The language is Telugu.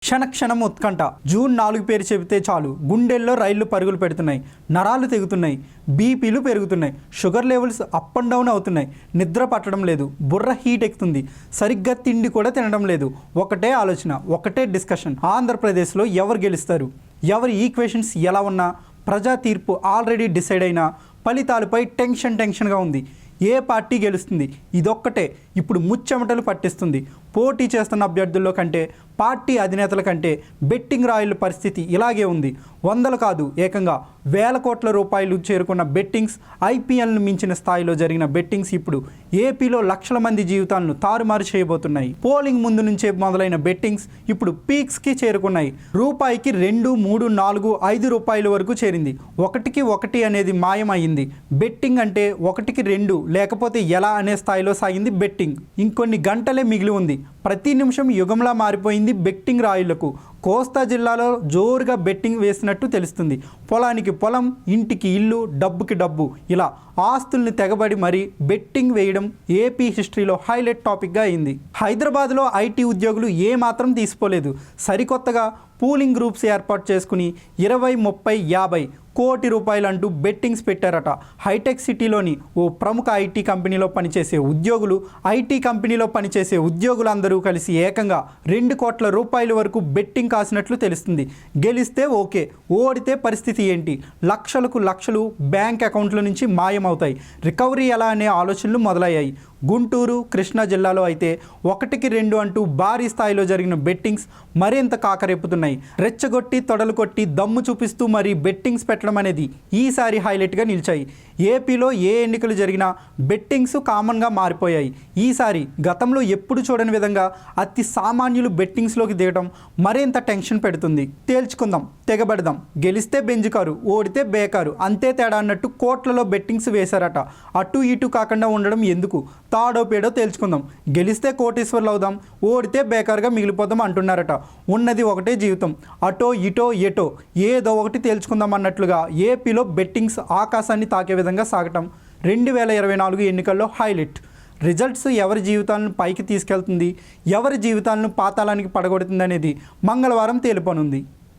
క్షణక్షణం ఉత్కంఠ. జూన్ 4 పేరు చెబితే చాలు గుండెల్లో రైళ్లు పరుగులు పెడుతున్నాయి, నరాలు తెగుతున్నాయి, బీపీలు పెరుగుతున్నాయి, sugar levels up and down అవుతున్నాయి, నిద్ర పట్టడం లేదు, బుర్ర హీట్ ఎక్కుతుంది, సరిగ్గా తిండి కూడా తినడం లేదు. ఒకటే ఆలోచన, ఒకటే డిస్కషన్. ఆంధ్రప్రదేశ్లో ఎవరు గెలుస్తారు? ఎవరి ఈక్వేషన్స్ ఎలా ఉన్నా ప్రజా తీర్పు ఆల్రెడీ డిసైడ్ అయినా ఫలితాలపై టెన్షన్గా ఉంది. ఏ పార్టీ గెలుస్తుంది? ఇదొక్కటే ఇప్పుడు ముచ్చెమటలు పట్టిస్తుంది. పోటీ చేస్తున్న అభ్యర్థుల్లో కంటే, పార్టీ అధినేతల కంటే బెట్టింగ్ రాయుల పరిస్థితి ఇలాగే ఉంది. వందలు కాదు, ఏకంగా వేల కోట్ల రూపాయలు చేరుకున్న బెట్టింగ్స్, ఐపీఎల్ను మించిన స్థాయిలో జరిగిన బెట్టింగ్స్ ఇప్పుడు ఏపీలో లక్షల మంది జీవితాలను తారుమారు చేయబోతున్నాయి. పోలింగ్ ముందు నుంచే మొదలైన బెట్టింగ్స్ ఇప్పుడు పీక్స్కి చేరుకున్నాయి. రూపాయికి 2, 3, 4, 5 రూపాయల వరకు చేరింది. 1కి 1 అనేది మాయమైంది. బెట్టింగ్ అంటే 1కి 2 లేకపోతే ఎలా అనే స్థాయిలో సాగింది బెట్టింగ్. ఇంకొన్ని గంటలే మిగిలి ఉంది. ప్రతి నిమిషం యుగంలా మారిపోయింది బెట్టింగ్ రాయులకు. కోస్తా జిల్లాలో జోరుగా బెట్టింగ్ వేసినట్టు తెలుస్తుంది. పొలానికి పొలం, ఇంటికి ఇల్లు, డబ్బుకి డబ్బు, ఇలా ఆస్తుల్ని తెగబడి మరీ బెట్టింగ్ వేయడం ఏపీ హిస్టరీలో హైలైట్ టాపిక్గా అయింది. హైదరాబాద్లో ఐటీ ఉద్యోగులు ఏమాత్రం తీసిపోలేదు. సరికొత్తగా పూలింగ్ గ్రూప్స్ ఏర్పాటు చేసుకుని 20, 30, 50 కోటి రూపాయలు అంటూ బెట్టింగ్స్ పెట్టారట. హైటెక్ సిటీలోని ఓ ప్రముఖ ఐటీ కంపెనీలో పనిచేసే ఉద్యోగులు, ఐటీ కంపెనీలో పనిచేసే ఉద్యోగులందరూ కలిసి ఏకంగా 2 కోట్ల రూపాయల వరకు బెట్టింగ్ కాసినట్లు తెలుస్తుంది. గెలిస్తే ఓకే, ఓడితే పరిస్థితి ఏంటి? లక్షలకు లక్షలు బ్యాంక్ అకౌంట్ల నుంచి మాయమవుతాయి. రికవరీ ఎలా అనే ఆలోచనలు మొదలయ్యాయి. గుంటూరు, కృష్ణా జిల్లాలో అయితే 1కి 2 అంటూ భారీ స్థాయిలో జరిగిన బెట్టింగ్స్ మరింత కాకరేపుతున్నాయి. రెచ్చగొట్టి, తొడలు కొట్టి, దమ్ము చూపిస్తూ మరీ బెట్టింగ్స్ పెట్టడం అనేది ఈసారి హైలైట్గా నిలిచాయి. ఏపీలో ఏ ఎన్నికలు జరిగినా బెట్టింగ్స్ కామన్గా మారిపోయాయి. ఈసారి గతంలో ఎప్పుడు చూడని విధంగా అతి సామాన్యులు బెట్టింగ్స్లోకి దిగడం మరింత టెన్షన్ పెడుతుంది. తేల్చుకుందాం, తెగబడదాం. గెలిస్తే బెంజుకారు, ఓడితే బేకారు, అంతే తేడా అన్నట్టు కోట్లలో బెట్టింగ్స్ వేశారట. అటు ఇటు కాకుండా ఉండడం ఎందుకు? తాడో పేడో తేల్చుకుందాం. గెలిస్తే కోటీశ్వర్లు అవుదాం, ఓడితే బేకారుగా మిగిలిపోదాం అంటున్నారట. ఉన్నది ఒకటే జీవితం, అటో ఇటో ఎటో ఏదో ఒకటి తేల్చుకుందాం అన్నట్లుగా ఏపీలో బెట్టింగ్స్ ఆకాశాన్ని తాకే విధంగా సాగటం 2024 ఎన్నికల్లో హైలైట్. రిజల్ట్స్ ఎవరి జీవితాలను పైకి తీసుకెళ్తుంది, ఎవరి జీవితాలను పాతాళానికి పడగొడుతుంది అనేది మంగళవారం తేలిపోనుంది.